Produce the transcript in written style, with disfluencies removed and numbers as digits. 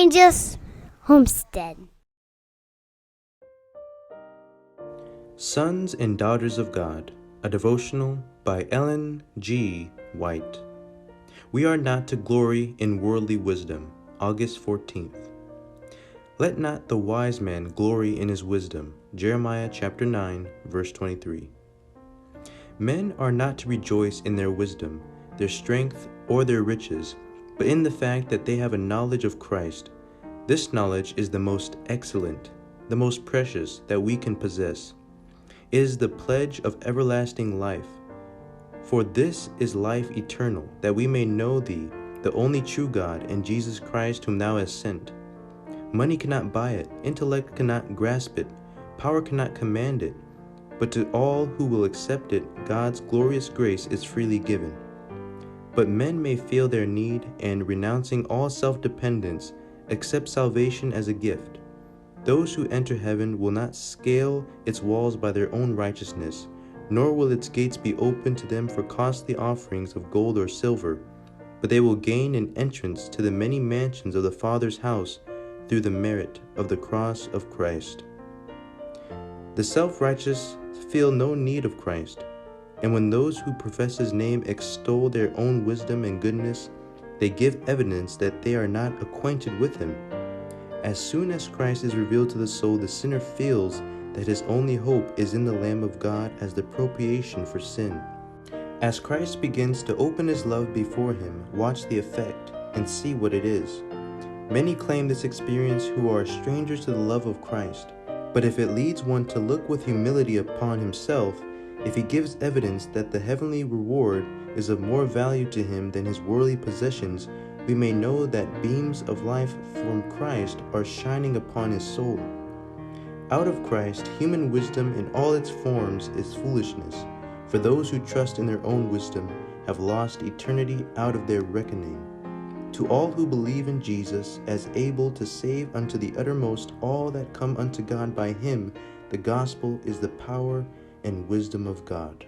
Evangelist homestead. Sons and Daughters of God, a devotional by Ellen G. White. We are not to glory in worldly wisdom. August 14th. Let not the wise man glory in his wisdom. Jeremiah chapter 9, verse 23. Men are not to rejoice in their wisdom, their strength, or their riches, but in the fact that they have a knowledge of Christ. This knowledge is the most excellent, the most precious that we can possess. It is the pledge of everlasting life. For this is life eternal, that we may know thee, the only true God, and Jesus Christ whom thou hast sent. Money cannot buy it, intellect cannot grasp it, power cannot command it, but to all who will accept it, God's glorious grace is freely given. But men may feel their need, and renouncing all self-dependence, accept salvation as a gift. Those who enter heaven will not scale its walls by their own righteousness, nor will its gates be opened to them for costly offerings of gold or silver, but they will gain an entrance to the many mansions of the Father's house through the merit of the cross of Christ. The self-righteous feel no need of Christ, and when those who profess his name extol their own wisdom and goodness, they give evidence that they are not acquainted with him. As soon as Christ is revealed to the soul, the sinner feels that his only hope is in the Lamb of God as the propitiation for sin. As Christ begins to open his love before him, watch the effect and see what it is. Many claim this experience who are strangers to the love of Christ. But if it leads one to look with humility upon himself, if he gives evidence that the heavenly reward is of more value to him than his worldly possessions, we may know that beams of life from Christ are shining upon his soul. Out of Christ, human wisdom in all its forms is foolishness, for those who trust in their own wisdom have lost eternity out of their reckoning. To all who believe in Jesus as able to save unto the uttermost all that come unto God by him, the gospel is the power and wisdom of God.